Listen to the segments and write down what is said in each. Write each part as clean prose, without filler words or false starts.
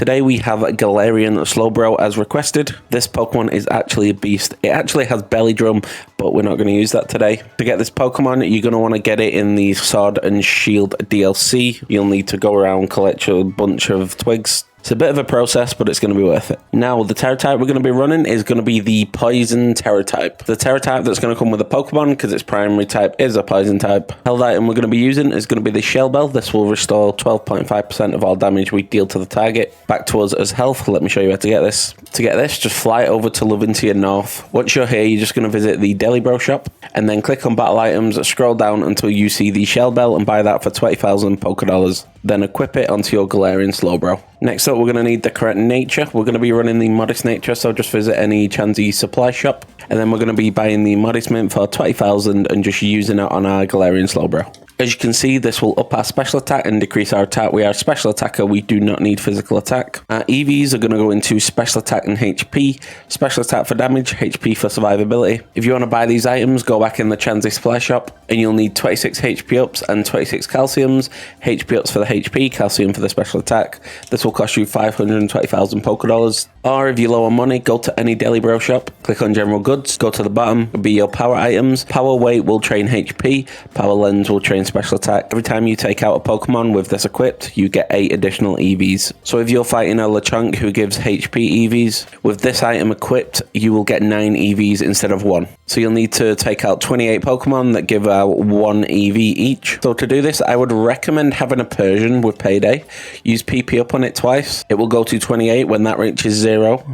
Today we have Galarian Slowbro as requested. This Pokemon is actually a beast. It actually has Belly Drum, but we're not going to use that today. To get this Pokemon, you're going to want to get it in the Sword and Shield DLC. You'll need to go around, collect a bunch of twigs. It's a bit of a process, but it's going to be worth it. Now, the Tera Type we're going to be running is going to be the Poison Tera Type. The Tera Type that's going to come with a Pokemon, because its primary type is a Poison type. Held item we're going to be using is going to be the Shell Bell. This will restore 12.5% of all damage we deal to the target back to us as health. Let me show you how to get this. To get this, just fly over to Lavintia North. Once you're here, you're just going to visit the Galarian shop, and then click on Battle Items, scroll down until you see the Shell Bell, and buy that for 20,000 Pokedollars. Then equip it onto your Galarian Slowbro. Next up, we're going to need the correct nature. We're going to be running the Modest Nature, so just visit any Chansey supply shop. And then we're going to be buying the Modest Mint for 20,000 and just using it on our Galarian Slowbro. As you can see, this will up our special attack and decrease our attack. We are a special attacker, we do not need physical attack. Our EVs are going to go into special attack and HP. Special attack for damage, HP for survivability. If you want to buy these items, go back in the Chansey supply shop and you'll need 26 HP ups and 26 calciums. HP ups for the HP, calcium for the special attack. This will cost you 520,000 Pokedollars. Or if you're low on money, go to any Galarian shop, click on General Goods, go to the bottom, it'll be your power items. Power Weight will train HP, Power Lens will train special attack. Every time you take out a Pokemon with this equipped, you get 8 additional EVs. So if you're fighting a Lechonk who gives HP EVs, with this item equipped, you will get 9 EVs instead of 1. So you'll need to take out 28 Pokemon that give out 1 EV each. So to do this, I would recommend having a Persian with Payday. Use PP up on it twice. It will go to 28 when that reaches 0.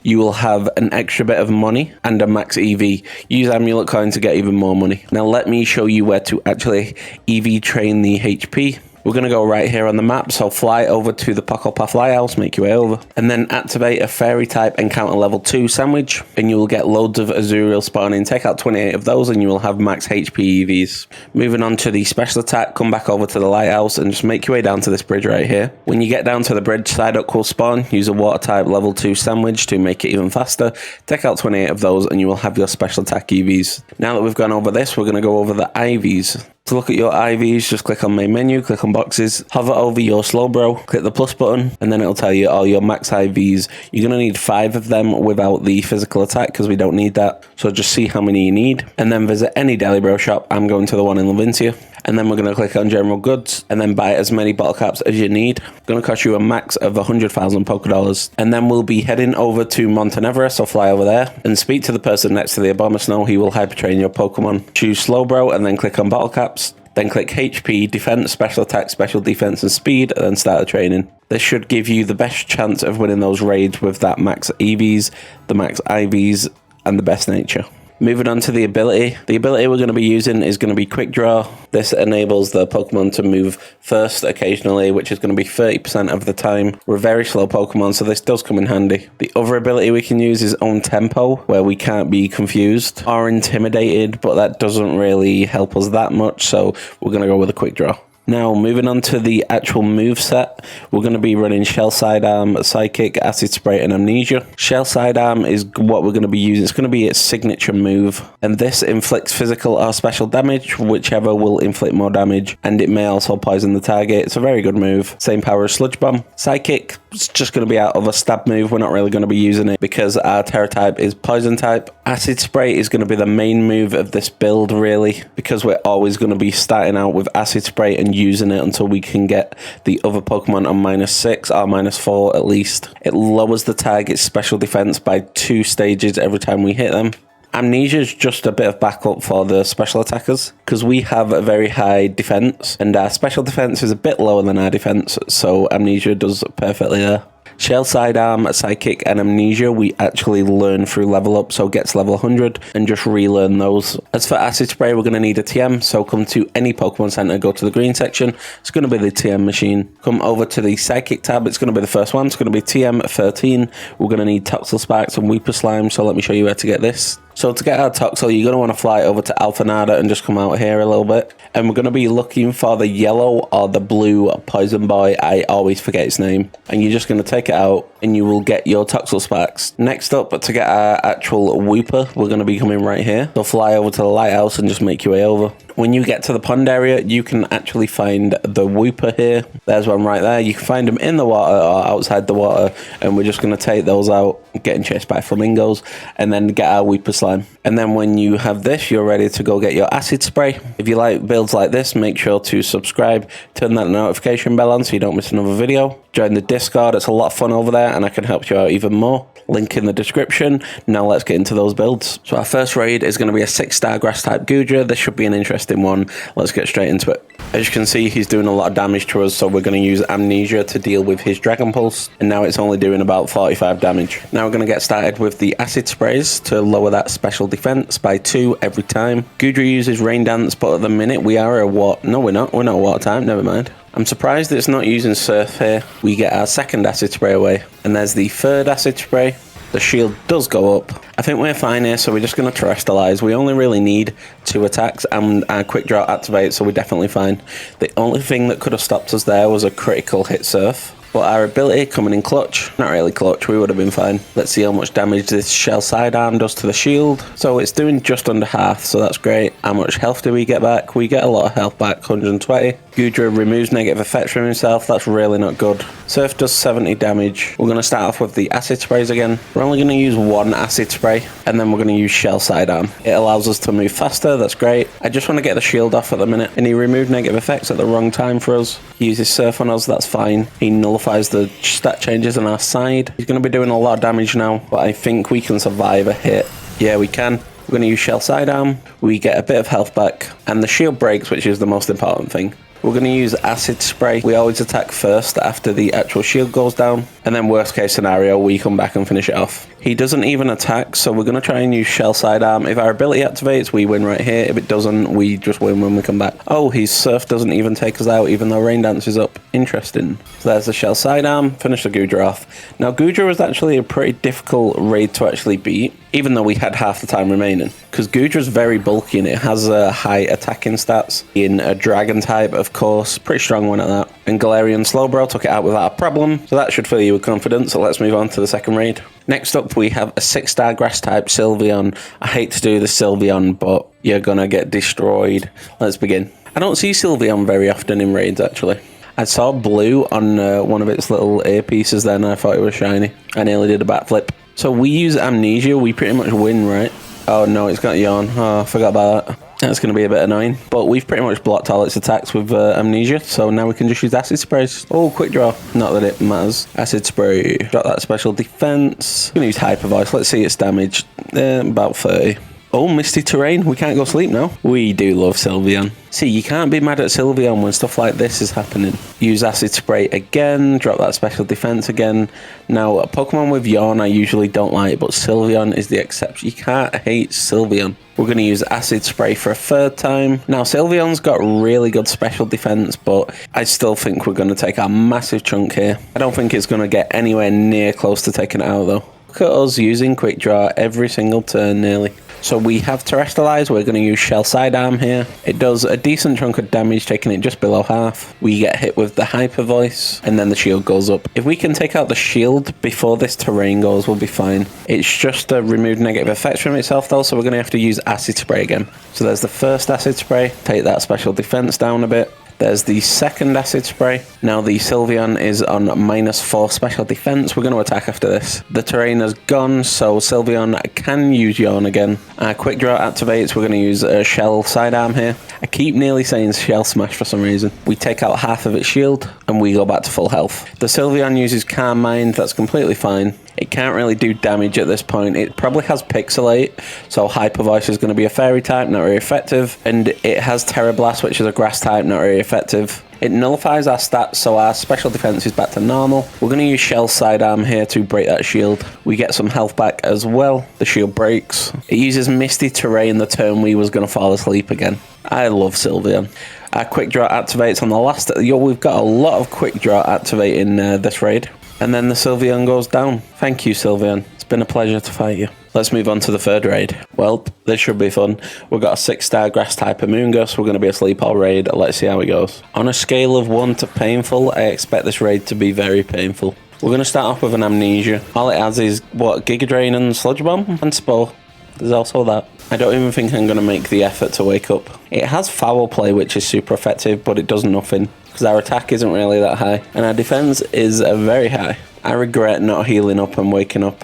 You will have an extra bit of money and a max EV. Use Amulet Coin to get even more money. Now let me show you where to actually EV train the HP. We're going to go right here on the map, so fly over to the Pokepath Lighthouse, make your way over, and then activate a Fairy type Encounter level 2 sandwich, and you will get loads of Azuriel spawning. Take out 28 of those and you will have max HP EVs. Moving on to the special attack, come back over to the Lighthouse and just make your way down to this bridge right here. When you get down to the bridge, Psyduck will spawn. Use a Water type level 2 sandwich to make it even faster. Take out 28 of those and you will have your special attack EVs. Now that we've gone over this, we're going to go over the IVs. To look at your IVs, just click on main menu, click on boxes, hover over your Slowbro, click the plus button, and then it'll tell you all your max IVs. You're going to need 5 of them without the physical attack because we don't need that. So just see how many you need, and then visit any Galarian shop. I'm going to the one in Lavintia. And then we're going to click on General Goods and then buy as many bottle caps as you need. It's going to cost you a max of 100,000 Pokedollars. And then we'll be heading over to Montenevera, so fly over there and speak to the person next to the Abomasnow. He will hyper train your Pokemon. Choose Slowbro and then click on bottle caps. Then click HP, Defense, Special Attack, Special Defense and Speed, and then start the training. This should give you the best chance of winning those raids with that max EVs, the max IVs, and the best nature. Moving on to the ability. The ability we're going to be using is going to be Quick Draw. This enables the Pokemon to move first occasionally, which is going to be 30% of the time. We're a very slow Pokemon, so this does come in handy. The other ability we can use is Own Tempo, where we can't be confused or intimidated, but that doesn't really help us that much, so we're going to go with a Quick Draw. Now, moving on to the actual moveset, we're going to be running Shell Sidearm, Psychic, Acid Spray, and Amnesia. Shell Sidearm is what we're going to be using. It's going to be its signature move, and this inflicts physical or special damage, whichever will inflict more damage, and it may also poison the target. It's a very good move. Same power as Sludge Bomb. Psychic, it's just going to be out of a stab move. We're not really going to be using it because our Tera Type is Poison type. Acid Spray is going to be the main move of this build, really, because we're always going to be starting out with Acid Spray and using it until we can get the other Pokemon on -6 or -4 at least. It lowers the target's special defense by 2 stages every time we hit them. Amnesia is just a bit of backup for the special attackers because we have a very high defense and our special defense is a bit lower than our defense, so Amnesia does perfectly there. Shell Sidearm, Psychic, and Amnesia we actually learn through level up, so get to level 100 and just relearn those. As for Acid Spray, we're going to need a TM, so come to any Pokemon Center, go to the green section. It's going to be the TM machine. Come over to the Psychic tab, it's going to be the first one. It's going to be TM 13. We're going to need Toxel Sparks and Weeper Slime, so let me show you where to get this. So to get our Toxel, you're going to want to fly over to Alphanada and just come out here a little bit. And we're going to be looking for the yellow or the blue Poison Boy. I always forget its name. And you're just going to take it out and you will get your Toxel Sparks. Next up, to get our actual Wooper, we're going to be coming right here. So fly over to the Lighthouse and just make your way over. When you get to the pond area, you can actually find the Wooper here. There's one right there. You can find them in the water or outside the water, and we're just going to take those out, getting chased by flamingos, and then get our Wooper slime. And then when you have this, you're ready to go get your acid spray. If you like builds like this, make sure to subscribe, turn that notification bell on so you don't miss another video. Join the Discord, it's a lot of fun over there, and I can help you out even more. Link in the description. Now let's get into those builds. So our first raid is going to be a 6-star grass type Goodra. This should be an interesting one. Let's get straight into it. As you can see, he's doing a lot of damage to us, so we're going to use Amnesia to deal with his Dragon Pulse, and now it's only doing about 45 damage. Now we're going to get started with the acid sprays to lower that special defense by 2 every time. Goodra uses Rain Dance, but at the minute we are a what? No, we're not. We're not a water type. Never mind. I'm surprised it's not using Surf here. We get our second acid spray away, and there's the third acid spray. The shield does go up. I think we're fine here, so we're just going to terrestrialize. We only really need 2 attacks, and our quick draw activates, so we're definitely fine. The only thing that could have stopped us there was a critical hit Surf. But our ability coming in clutch, not really clutch, we would have been fine. Let's see how much damage this Shell Sidearm does to the shield. So it's doing just under half, so that's great. How much health do we get back? We get a lot of health back, 120. Goodra removes negative effects from himself, that's really not good. Surf does 70 damage. We're going to start off with the acid sprays again. We're only going to use 1 acid spray, and then we're going to use Shell Sidearm. It allows us to move faster, that's great. I just want to get the shield off at the minute, and he removed negative effects at the wrong time for us. He uses Surf on us, that's fine. He nullifies the stat changes on our side. He's going to be doing a lot of damage now, but I think we can survive a hit. Yeah, we can. We're going to use Shell Sidearm. We get a bit of health back, and the shield breaks, which is the most important thing. We're going to use acid spray. We always attack first after the actual shield goes down, and then worst case scenario, we come back and finish it off. He doesn't even attack, so we're going to try and use Shell Sidearm. If our ability activates, we win right here. If it doesn't, we just win when we come back. Oh, his Surf doesn't even take us out, even though Rain Dance is up. Interesting. So there's the Shell Sidearm. Finish the Goodra off. Now, Goodra was actually a pretty difficult raid to actually beat, even though we had half the time remaining, because Goodra's very bulky and it has high attacking stats in a Dragon type, of course, pretty strong one at that. And Galarian Slowbro took it out without a problem, so that should fill you with confidence. So let's move on to the second raid. Next up, we have a 6-star grass type Sylveon. I hate to do the Sylveon, but you're gonna get destroyed. Let's begin. I don't see Sylveon very often in raids, actually. I saw blue on one of its little earpieces then, and I thought it was shiny. I nearly did a backflip. So we use Amnesia, we pretty much win, right? Oh no, it's got Yawn. Oh, I forgot about that. That's going to be a bit annoying. But we've pretty much blocked all its attacks with Amnesia, so now we can just use acid sprays. Oh, quick draw. Not that it matters. Acid spray. Drop that special defense. I'm going to use Hyper Voice. Let's see its damage. About 30. Oh, Misty Terrain. We can't go sleep now. We do love Sylveon. See, you can't be mad at Sylveon when stuff like this is happening. Use Acid Spray again. Drop that special defense again. Now, a Pokemon with Yawn I usually don't like, but Sylveon is the exception. You can't hate Sylveon. We're going to use Acid Spray for a 3rd time. Now, Sylveon's got really good special defense, but I still think we're going to take a massive chunk here. I don't think it's going to get anywhere near close to taking it out, though. Look at us using Quick Draw every single turn, nearly. So we have Terrestrialize, we're going to use Shell Sidearm here. It does a decent chunk of damage, taking it just below half. We get hit with the Hyper Voice, and then the shield goes up. If we can take out the shield before this terrain goes, we'll be fine. It's just removed negative effects from itself though, so we're going to have to use Acid Spray again. So there's the first Acid Spray, take that special defense down a bit. There's the second Acid Spray. Now the Sylveon is on -4 special defense. We're going to attack after this. The terrain has gone, so Sylveon can use Yawn again. Quick Draw activates. We're going to use Shell Sidearm here. I keep nearly saying Shell Smash for some reason. We take out half of its shield, and we go back to full health. The Sylveon uses Calm Mind. That's completely fine. It can't really do damage at this point. It probably has Pixelate, so Hyper Voice is going to be a fairy type, not very effective. And it has Terra Blast, which is a grass type, not very effective. It nullifies our stats, so our special defense is back to normal. We're going to use Shell Sidearm here to break that shield. We get some health back as well. The shield breaks. It uses Misty Terrain the turn we was going to fall asleep again. I love Sylveon. Our Quick Draw activates on the last... we've got a lot of Quick Draw activating this raid. And then the Sylveon goes down. Thank you, Sylveon. It's been a pleasure to fight you. Let's move on to the 3rd raid. Well, this should be fun. We've got a 6-star grass type Amoonguss. We're going to be asleep all raid. Let's see how it goes. On a scale of 1 to painful, I expect this raid to be very painful. We're going to start off with an Amnesia. All it has is, what, Giga Drain and Sludge Bomb and Spore. There's also that. I don't even think I'm going to make the effort to wake up. It has foul play, which is super effective, but it does nothing because our attack isn't really that high and our defense is very high. I regret not healing up and waking up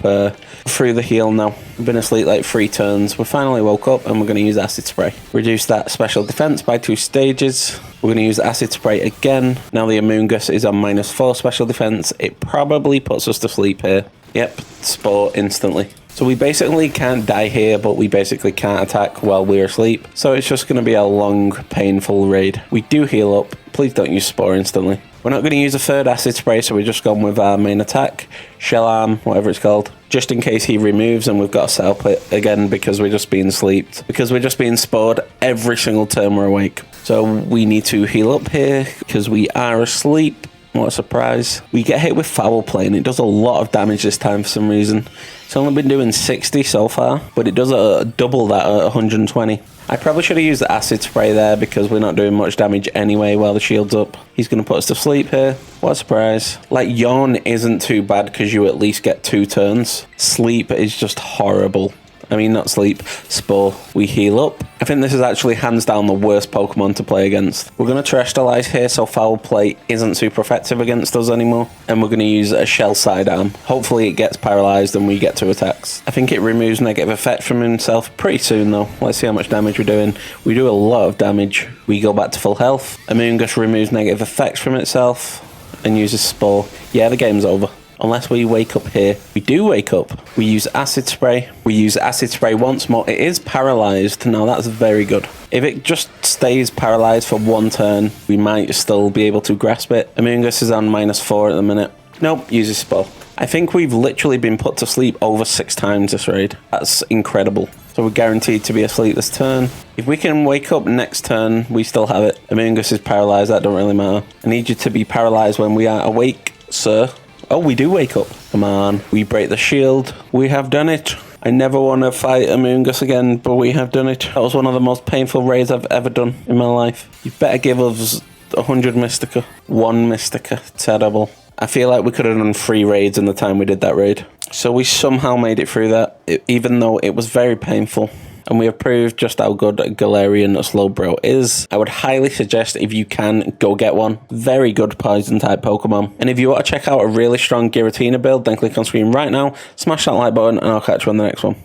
through the heal now. I've been asleep like 3 turns. We finally woke up and we're going to use Acid Spray. Reduce that special defense by 2 stages. We're going to use Acid Spray again. Now the Amoonguss is on -4 special defense. It probably puts us to sleep here. Yep, Spore instantly. So we basically can't die here, but we basically can't attack while we're asleep. So it's just going to be a long, painful raid. We do heal up. Please don't use Spore instantly. We're not going to use a third Acid Spray, so we're just gone with our main attack. Shell Arm, whatever it's called. Just in case he removes and we've got to set up it again because we're just being sleeped. Because we're just being spored every single turn we're awake. So we need to heal up here because we are asleep. What a surprise. We get hit with foul play and it does a lot of damage this time for some reason. It's only been doing 60 so far, but it does double that at 120. I probably should have used the Acid Spray there because we're not doing much damage anyway while the shield's up. He's going to put us to sleep here. What a surprise. Like, Yawn isn't too bad because you at least get 2 turns. Sleep is just horrible. I mean, not sleep, Spore. We heal up. I think this is actually hands down the worst Pokemon to play against. We're going to Terrestrialize here so foul play isn't super effective against us anymore. And we're going to use a Shell Sidearm. Hopefully it gets paralyzed and we get 2 attacks. I think it removes negative effect from himself pretty soon though. Let's see how much damage we're doing. We do a lot of damage. We go back to full health. Amoonguss removes negative effects from itself and uses Spore. Yeah, the game's over. Unless we wake up here. We do wake up. We use Acid Spray. We use Acid Spray once more. It is paralyzed. Now that's very good. If it just stays paralyzed for 1 turn, we might still be able to grasp it. Amoonguss is on -4 at the minute. Nope, uses Spell. I think we've literally been put to sleep over 6 times this raid. That's incredible. So we're guaranteed to be asleep this turn. If we can wake up next turn, we still have it. Amoonguss is paralyzed. That don't really matter. I need you to be paralyzed when we are awake, sir. Oh, we do wake up. Come on. We break the shield. We have done it. I never want to fight Amoonguss again, but we have done it. That was one of the most painful raids I've ever done in my life. You better give us 100 Mystica. 1 Mystica. Terrible. I feel like we could have done 3 raids in the time we did that raid. So we somehow made it through that, even though it was very painful. And we have proved just how good Galarian Slowbro is. I would highly suggest, if you can, go get one. Very good poison type Pokemon. And if you want to check out a really strong Giratina build, then click on screen right now, smash that like button, and I'll catch you on the next one.